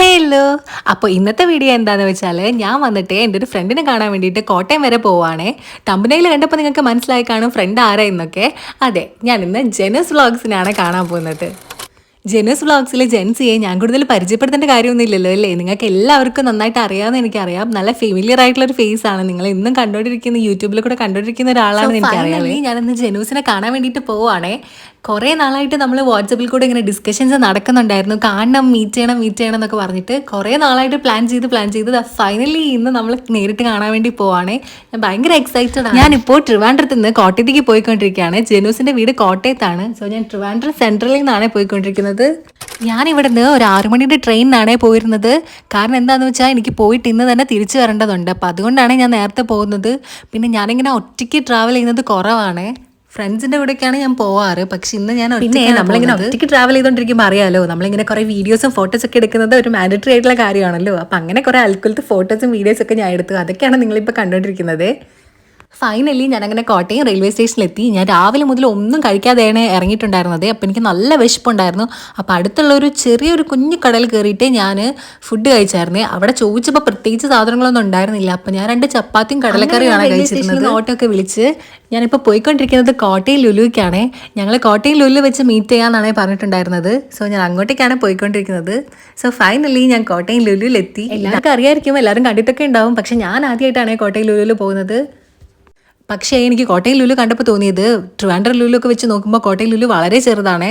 Hello. അപ്പോൾ ഇന്നത്തെ video എന്താണെന്ന് വെച്ചാൽ ഞാൻ വന്നിട്ട് എൻ്റെ ഒരു ഫ്രണ്ടിനെ കാണാൻ വേണ്ടിയിട്ട് കോട്ടയം വരെ പോവാണേ. തമ്പനയിൽ കണ്ടപ്പോൾ നിങ്ങൾക്ക് മനസ്സിലായി കാണും ഫ്രണ്ട് ആരാ എന്നൊക്കെ. അതെ, ഞാൻ ഇന്ന് ജെനസ് വ്ളോഗ്സിനാണ് കാണാൻ പോകുന്നത്. ജെനസ് വ്ളോഗ്സിലെ ജെൻസിയെ ഞാൻ കൂടുതൽ പരിചയപ്പെടുത്തേണ്ട കാര്യമൊന്നുമില്ലല്ലോ അല്ലേ? നിങ്ങൾക്ക് എല്ലാവർക്കും നന്നായിട്ട് അറിയാമെന്ന് എനിക്കറിയാം. നല്ല ഫെമിലിയർ ആയിട്ടുള്ളൊരു ഫേസ് ആണ്. നിങ്ങൾ ഇന്നും കണ്ടുകൊണ്ടിരിക്കുന്ന യൂട്യൂബിൽ കൂടെ കണ്ടുകൊണ്ടിരിക്കുന്ന ഒരാളാണെന്ന് എനിക്കറിയാം. ഞാനിന്ന് ജെനൂസിനെ കാണാൻ വേണ്ടിയിട്ട് പോവുകയാണേ. കുറേ നാളായിട്ട് നമ്മൾ വാട്സപ്പിൽ കൂടെ ഇങ്ങനെ ഡിസ്കഷൻസ് നടക്കുന്നുണ്ടായിരുന്നു. കാണണം, മീറ്റ് ചെയ്യണം എന്നൊക്കെ പറഞ്ഞിട്ട് കുറേ നാളായിട്ട് പ്ലാൻ ചെയ്ത് ഫൈനലി ഇന്ന് നമ്മൾ നേരിട്ട് കാണാൻ വേണ്ടി പോവാണേ. ഞാൻ ഭയങ്കര എക്സൈറ്റഡ് ആണ്. ഞാനിപ്പോൾ ട്രിവാൻഡ്രത്ത് നിന്ന് കോട്ടയത്തേക്ക് പോയിക്കൊണ്ടിരിക്കുകയാണ്. ജെനൂസിൻ്റെ വീട് കോട്ടയത്താണ്. സോ ഞാൻ ട്രിവാൻഡ്രം സെൻട്രലിൽ നിന്നാണ് പോയിക്കൊണ്ടിരിക്കുന്നത്. ഞാനിവിടെ നിന്ന് ഒരു 6 മണിയുടെ ട്രെയിനിനാണേ പോയിരുന്നത്. കാരണം എന്താണെന്ന് വെച്ചാൽ എനിക്ക് പോയിട്ട് ഇന്ന് തന്നെ തിരിച്ചു വരേണ്ടതുണ്ട്. അപ്പോൾ അതുകൊണ്ടാണ് ഞാൻ നേരത്തെ പോകുന്നത്. പിന്നെ ഞാനിങ്ങനെ ഒറ്റയ്ക്ക് ട്രാവൽ ചെയ്യുന്നത് കുറവാണ്. ഫ്രണ്ട്സിൻ്റെ കൂടെയൊക്കെയാണ് ഞാൻ പോവാറ്. പക്ഷെ ഇന്ന് ഞാൻ നമ്മളിങ്ങനെ ഒറ്റയ്ക്ക് ട്രാവൽ ചെയ്തുകൊണ്ടിരിക്കുമ്പോൾ അറിയാമല്ലോ, നമ്മളിങ്ങനെ കുറേ വീഡിയോസും ഫോട്ടോസൊക്കെ എടുക്കുന്നത് ഒരു മാൻഡറ്ററി ആയിട്ടുള്ള കാര്യമാണല്ലോ. അപ്പം അങ്ങനെ കുറേ അൽക്കുലത്തെ ഫോട്ടോസും വീഡിയോസൊക്കെ ഞാൻ എടുത്തു. അതൊക്കെയാണ് നിങ്ങളിപ്പോൾ കണ്ടുകൊണ്ടിരിക്കുന്നത്. ഫൈനലി ഞാനങ്ങനെ കോട്ടയം റെയിൽവേ സ്റ്റേഷനിലെത്തി. ഞാൻ രാവിലെ മുതൽ ഒന്നും കഴിക്കാതെയാണ് ഇറങ്ങിയിട്ടുണ്ടായിരുന്നത്. അപ്പോൾ എനിക്ക് നല്ല വിശപ്പുണ്ടായിരുന്നു. അപ്പോൾ അടുത്തുള്ള ഒരു ചെറിയൊരു കുഞ്ഞു കടയിൽ കയറിയിട്ട് ഞാൻ ഫുഡ് കഴിച്ചായിരുന്നേ. അവിടെ ചോദിച്ചപ്പോൾ പ്രത്യേകിച്ച് സാധനങ്ങളൊന്നും ഉണ്ടായിരുന്നില്ല. അപ്പോൾ ഞാൻ 2 ചപ്പാത്തിയും കടലക്കറിയാണ് കഴിച്ചിരുന്നത്. ഓട്ടോ ഒക്കെ വിളിച്ച് ഞാനിപ്പോൾ പോയിക്കൊണ്ടിരിക്കുന്നത് കോട്ടയം ലുലുവിലേക്കാണ്. ഞങ്ങൾ കോട്ടയം ലുലു വെച്ച് മീറ്റ് ചെയ്യാമെന്നാണ് പറഞ്ഞിട്ടുണ്ടായിരുന്നത്. സോ ഞാൻ അങ്ങോട്ടേക്കാണ് പോയിക്കൊണ്ടിരിക്കുന്നത്. സോ ഫൈനലി ഞാൻ കോട്ടയം ലുലുവിലെത്തി. എല്ലാവർക്കും അറിയാമായിരിക്കും, എല്ലാവരും കണ്ടിട്ടൊക്കെ ഉണ്ടാവും. പക്ഷെ ഞാൻ ആദ്യമായിട്ടാണ് കോട്ടയം ലുലുവിൽ പോകുന്നത്. പക്ഷേ എനിക്ക് കോട്ടയം ലുലു കണ്ടപ്പോൾ തോന്നിയത് ട്രിവാൻഡ്രം ലുലു ഒക്കെ വെച്ച് നോക്കുമ്പോൾ കോട്ടയം ലുലു വളരെ ചെറുതാണേ.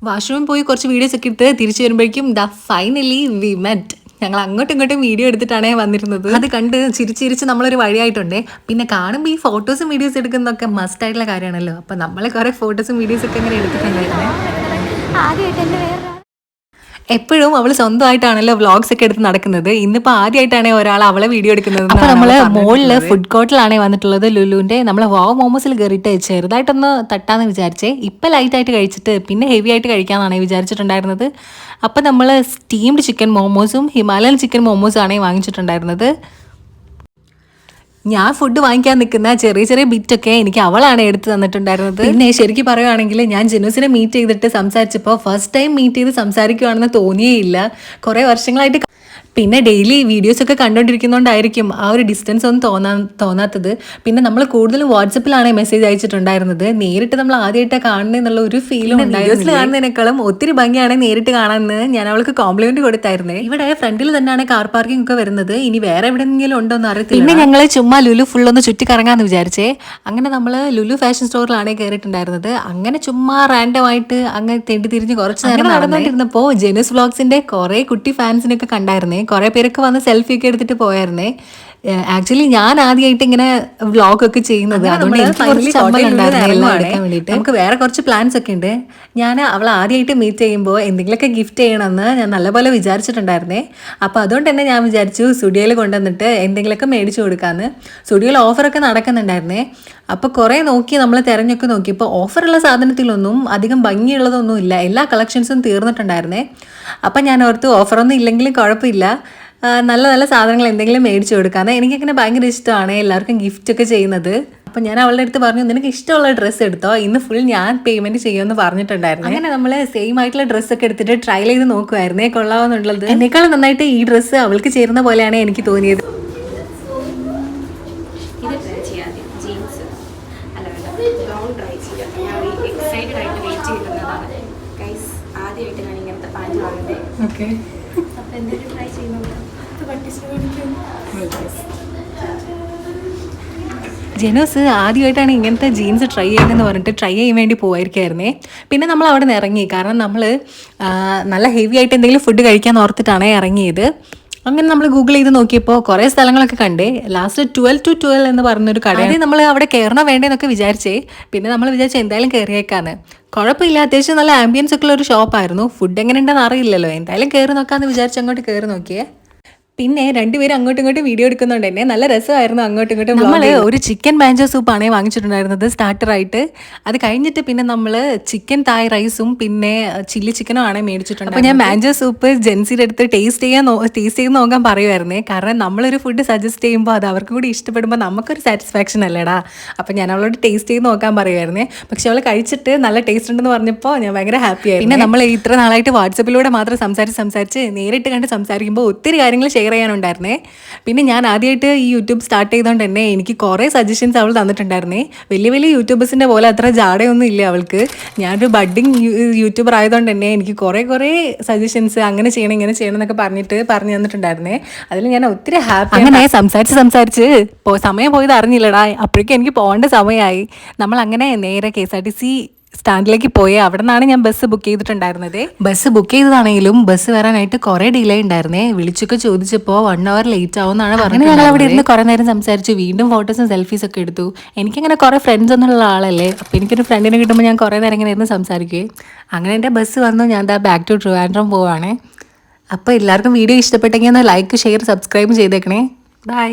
വാഷ്റൂമിൽ പോയി കുറച്ച് വീഡിയോസ് ഒക്കെ എടുത്ത് തിരിച്ചു വരുമ്പോഴേക്കും ഫൈനലി വി മെറ്റ്. ഞങ്ങൾ അങ്ങോട്ടും ഇങ്ങോട്ടും വീഡിയോ എടുത്തിട്ടാണ് വന്നിരുന്നത്. അത് കണ്ട് ചിരിച്ചിരിച്ച് നമ്മളൊരു വഴിയായിട്ടുണ്ട്. പിന്നെ കാണുമ്പോൾ ഈ ഫോട്ടോസും വീഡിയോസ് എടുക്കുന്നതൊക്കെ മസ്റ്റ് ആയിട്ടുള്ള കാര്യമാണല്ലോ. അപ്പം നമ്മൾ കുറേ ഫോട്ടോസും വീഡിയോസും ഒക്കെ ഇങ്ങനെ എടുത്തിട്ടുണ്ടായിരുന്നേ. എപ്പോഴും അവൾ സ്വന്തമായിട്ടാണല്ലോ വ്ളോഗ്സ് ഒക്കെ എടുത്ത് നടക്കുന്നത്. ഇന്നിപ്പോൾ ആദ്യമായിട്ടാണ് ഒരാൾ അവളെ വീഡിയോ എടുക്കുന്നത്. അപ്പോൾ നമ്മൾ മോളിൽ ഫുഡ് കോർട്ടിലാണ് വന്നിട്ടുള്ളത് ലുലുവിൻ്റെ. നമ്മൾ വാവ് മോമോസിൽ കയറിയിട്ട് ചെറുതായിട്ടൊന്ന് തട്ടാന്ന് വിചാരിച്ചേ. ഇപ്പം ലൈറ്റായിട്ട് കഴിച്ചിട്ട് പിന്നെ ഹെവി ആയിട്ട് കഴിക്കാമെന്നാണ് വിചാരിച്ചിട്ടുണ്ടായിരുന്നത്. അപ്പം നമ്മൾ സ്റ്റീംഡ് ചിക്കൻ മോമോസും ഹിമാലയൻ ചിക്കൻ മോമോസുമാണ് വാങ്ങിച്ചിട്ടുണ്ടായിരുന്നത്. ഞാൻ ഫുഡ് വാങ്ങിക്കാൻ നിൽക്കുന്ന ചെറിയ ചെറിയ ബിറ്റൊക്കെ എനിക്ക് അവളാണ് എടുത്ത് തന്നിട്ടുണ്ടായിരുന്നത്. പിന്നെ ശരിക്കും പറയുകയാണെങ്കിൽ ഞാൻ ജെനൂസിനെ മീറ്റ് ചെയ്തിട്ട് സംസാരിച്ചപ്പോൾ ഫസ്റ്റ് ടൈം മീറ്റ് ചെയ്ത് സംസാരിക്കുകയാണെന്ന് തോന്നിയേയില്ല. കുറേ വർഷങ്ങളായിട്ട് പിന്നെ ഡെയിലി വീഡിയോസൊക്കെ കണ്ടുകൊണ്ടിരിക്കുന്നതുകൊണ്ടായിരിക്കും ആ ഒരു ഡിസ്റ്റൻസ് ഒന്നും തോന്നാത്തത്. പിന്നെ നമ്മൾ കൂടുതലും വാട്സപ്പിലാണ് മെസ്സേജ് അയച്ചിട്ടുണ്ടായിരുന്നത്. നേരിട്ട് നമ്മൾ ആദ്യമായിട്ടാണ് കാണുന്നത് എന്നുള്ള ഒരു ഫീലും വീഡിയോസിൽ കാണുന്നതിനേക്കാളും ഒത്തിരി ഭംഗിയാണ് നേരിട്ട് കാണാമെന്ന് ഞാൻ അവൾക്ക് കോംപ്ലിമെന്റ് കൊടുത്തായിരുന്നേ. ഇവിടെ ഫ്രണ്ടിൽ തന്നെയാണ് കാർ പാർക്കിംഗ് ഒക്കെ വരുന്നത്. ഇനി വേറെ എവിടെയെങ്കിലും ഉണ്ടോ എന്ന് അറിയത്തില്ല. പിന്നെ ഞങ്ങൾ ചുമ്മാ ലുലു ഫുൾ ഒന്ന് ചുറ്റി കറങ്ങാമെന്ന് വിചാരിച്ചേ. അങ്ങനെ നമ്മൾ ലുലു ഫാഷൻ സ്റ്റോറിലാണ് കയറിയിട്ടുണ്ടായിരുന്നത്. അങ്ങനെ ചുമ്മാ റാൻഡമായിട്ട് അങ്ങനെ തെണ്ടി തിരിഞ്ഞ് കുറച്ച് നേരം നടന്നുകൊണ്ടിരുന്നപ്പോൾ ജെനസ് വ്ളോഗ്സിന്റെ കുറേ കുട്ടി ഫാൻസിനൊക്കെ കണ്ടായിരുന്നേ. കുറേ പേരൊക്കെ വന്ന് സെൽഫി ഒക്കെ എടുത്തിട്ട് പോയായിരുന്നേ. ആക്ച്വലി ഞാൻ ആദ്യമായിട്ട് ഇങ്ങനെ വ്ളോഗൊക്കെ ചെയ്യുന്നത്. അതുകൊണ്ട് നമുക്ക് വേറെ കുറച്ച് പ്ലാൻസ് ഒക്കെ ഉണ്ട്. ഞാൻ അവൾ ആദ്യമായിട്ട് മീറ്റ് ചെയ്യുമ്പോൾ എന്തെങ്കിലുമൊക്കെ ഗിഫ്റ്റ് ചെയ്യണമെന്ന് ഞാൻ നല്ലപോലെ വിചാരിച്ചിട്ടുണ്ടായിരുന്നേ. അപ്പോൾ അതുകൊണ്ട് തന്നെ ഞാൻ വിചാരിച്ചു സ്റ്റുഡിയോയിൽ കൊണ്ടുവന്നിട്ട് എന്തെങ്കിലുമൊക്കെ മേടിച്ചു കൊടുക്കാമെന്ന്. സ്റ്റുഡിയോയിൽ ഓഫറൊക്കെ നടക്കുന്നുണ്ടായിരുന്നേ. അപ്പോൾ കുറേ നോക്കി നമ്മൾ തിരഞ്ഞൊക്കെ നോക്കി. ഇപ്പോൾ ഓഫറുള്ള സാധനത്തിലൊന്നും അധികം ഭംഗിയുള്ളതൊന്നും ഇല്ല. എല്ലാ കളക്ഷൻസും തീർന്നിട്ടുണ്ടായിരുന്നേ. അപ്പം ഞാൻ ഓർത്ത് ഓഫറൊന്നും ഇല്ലെങ്കിലും കുഴപ്പമില്ല, നല്ല നല്ല സാധനങ്ങൾ എന്തെങ്കിലും മേടിച്ചു കൊടുക്കാമെന്ന്. എനിക്കങ്ങനെ ഭയങ്കര ഇഷ്ടമാണ് എല്ലാവർക്കും ഗിഫ്റ്റൊക്കെ ചെയ്യുന്നത്. അപ്പം ഞാൻ അവളുടെ അടുത്ത് പറഞ്ഞു, നിനക്ക് ഇഷ്ടമുള്ള ഡ്രസ്സ് എടുത്തോ, ഇന്ന് ഫുൾ ഞാൻ പേയ്മെൻറ്റ് ചെയ്യുമെന്ന് പറഞ്ഞിട്ടുണ്ടായിരുന്നു. അങ്ങനെ നമ്മൾ സെയിം ആയിട്ടുള്ള ഡ്രസ്സൊക്കെ എടുത്തിട്ട് ട്രയൽ ചെയ്ത് നോക്കുമായിരുന്നേ കൊള്ളാമെന്നുള്ളത്. എന്നേക്കാളും നന്നായിട്ട് ഈ ഡ്രസ്സ് അവൾക്ക് ചേരുന്ന പോലെയാണ് എനിക്ക് തോന്നിയത്. ഓക്കെ, ജെനോസ് ആദ്യമായിട്ടാണ് ഇങ്ങനത്തെ ജീൻസ് ട്രൈ ചെയ്യുന്നതെന്ന് പറഞ്ഞിട്ട് ട്രൈ ചെയ്യാൻ വേണ്ടി പോയിരിക്കായിരുന്നേ. പിന്നെ നമ്മൾ അവിടെ നിന്ന് ഇറങ്ങി. കാരണം നമ്മൾ നല്ല ഹെവി ആയിട്ട് എന്തെങ്കിലും ഫുഡ് കഴിക്കാൻ ഓർത്തിട്ടാണ് ഇറങ്ങിയത്. അങ്ങനെ നമ്മൾ ഗൂഗിൾ ചെയ്ത് നോക്കിയപ്പോൾ കുറേ സ്ഥലങ്ങളൊക്കെ കണ്ടേ. ലാസ്റ്റ് 12 to 12 എന്ന് പറഞ്ഞൊരു കടയിൽ നമ്മൾ അവിടെ കയറണോ വേണ്ടേന്നൊക്കെ വിചാരിച്ചേ. പിന്നെ നമ്മൾ വിചാരിച്ചു എന്തായാലും കയറിയേക്കാന്ന്. കുഴപ്പമില്ല, അത്യാവശ്യം നല്ല ആംബിയൻസ് ഒക്കെ ഉള്ള ഒരു ഷോപ്പായിരുന്നു. ഫുഡ് എങ്ങനെ ഉണ്ടെന്ന് അറിയില്ലല്ലോ, എന്തായാലും കയറി നോക്കാമെന്ന് വിചാരിച്ച് അങ്ങോട്ട് കയറി നോക്കിയേ. പിന്നെ രണ്ടുപേരും അങ്ങോട്ടും ഇങ്ങോട്ടും വീഡിയോ എടുക്കുന്നുണ്ട് തന്നെ നല്ല രസമായിരുന്നു അങ്ങോട്ടും ഇങ്ങോട്ടും. നമ്മൾ ഒരു ചിക്കൻ മാഞ്ചോ സൂപ്പാണ് വാങ്ങിച്ചിട്ടുണ്ടായിരുന്നത് സ്റ്റാർട്ടറായിട്ട്. അത് കഴിഞ്ഞിട്ട് പിന്നെ നമ്മൾ ചിക്കൻ തായ് റൈസും പിന്നെ ചില്ലി ചിക്കനും ആണ് മേടിച്ചിട്ടുണ്ട്. അപ്പോൾ ഞാൻ മാഞ്ചോ സൂപ്പ് ജെൻസിയുടെ അടുത്ത് ടേസ്റ്റ് ചെയ്ത് നോക്കാൻ പറയുമായിരുന്നേ. കാരണം നമ്മളൊരു ഫുഡ് സജസ്റ്റ് ചെയ്യുമ്പോൾ അത് അവർക്ക് കൂടി ഇഷ്ടപ്പെടുമ്പോൾ നമുക്കൊരു സാറ്റിസ്ഫാക്ഷൻ അല്ലേടാ. അപ്പോൾ ഞാൻ അവളോട് ടേസ്റ്റ് ചെയ്ത് നോക്കാൻ പറയുമായിരുന്നേ. പക്ഷെ അവൾ കഴിച്ചിട്ട് നല്ല ടേസ്റ്റ് ഉണ്ടെന്ന് പറഞ്ഞപ്പോൾ ഞാൻ ഭയങ്കര ഹാപ്പി ആയി. പിന്നെ നമ്മൾ ഇത്ര നാളായിട്ട് വാട്സപ്പിലൂടെ മാത്രം സംസാരിച്ച് നേരിട്ട് കണ്ട് സംസാരിക്കുമ്പോൾ ഒത്തിരി കാര്യങ്ങൾ ഷെയർ ചെയ്യാനുണ്ടായിരുന്നേ. പിന്നെ ഞാൻ ആദ്യമായിട്ട് ഈ യൂട്യൂബ് സ്റ്റാർട്ട് ചെയ്തുകൊണ്ട് തന്നെ എനിക്ക് കുറേ സജഷൻസ് അവൾ തന്നിട്ടുണ്ടായിരുന്നേ. വലിയ വലിയ യൂട്യൂബേഴ്സിൻ്റെ പോലെ അത്ര ജാടയൊന്നും ഇല്ല അവൾക്ക്. ഞാനൊരു ബഡ്ഡിങ് യൂട്യൂബർ ആയതുകൊണ്ട് തന്നെ എനിക്ക് കുറേ സജഷൻസ് അങ്ങനെ ചെയ്യണം ഇങ്ങനെ ചെയ്യണം എന്നൊക്കെ പറഞ്ഞു തന്നിട്ടുണ്ടായിരുന്നേ. അതിൽ ഞാൻ ഒത്തിരി ഹാപ്പി. അങ്ങനെ സംസാരിച്ച് സമയം പോയത് അറിഞ്ഞില്ലടാ. അപ്പോഴേക്കും എനിക്ക് പോകേണ്ട സമയമായി. നമ്മൾ അങ്ങനെ നേരെ KSRTC സ്റ്റാൻഡിലേക്ക് പോയി. അവിടെ നിന്നാണ് ഞാൻ ബസ് ബുക്ക് ചെയ്തിട്ടുണ്ടായിരുന്നത്. ബസ് ബുക്ക് ചെയ്തതാണെങ്കിലും ബസ് വരാനായിട്ട് കുറേ ഡിലേ ഉണ്ടായിരുന്നേ. വിളിച്ചൊക്കെ ചോദിച്ചപ്പോൾ 1 hour ലേറ്റ് ആവുമെന്നാണ് പറഞ്ഞത്. ഞങ്ങൾ അവിടെ ഇരുന്ന് കുറേ നേരം സംസാരിച്ചു. വീണ്ടും ഫോട്ടോസും സെൽഫീസ് ഒക്കെ എടുത്തു. എനിക്കങ്ങനെ കുറേ ഫ്രണ്ട്സ് ഒന്നുള്ള ആളല്ലേ. അപ്പോൾ എനിക്കൊരു ഫ്രണ്ടിനെ കിട്ടുമ്പോൾ ഞാൻ കുറേ നേരം ഇങ്ങനെ ഇരുന്ന് സംസാരിക്കുകയും അങ്ങനെ എൻ്റെ ബസ് വന്നു. ഞാൻ ബാക്ക് ടു ട്രിവാൻഡ്രം പോവാണ്. അപ്പോൾ എല്ലാവർക്കും വീഡിയോ ഇഷ്ടപ്പെട്ടെങ്കിൽ ഒന്ന് ലൈക്ക് ഷെയർ സബ്സ്ക്രൈബ് ചെയ്തേക്കണേ. ബൈ.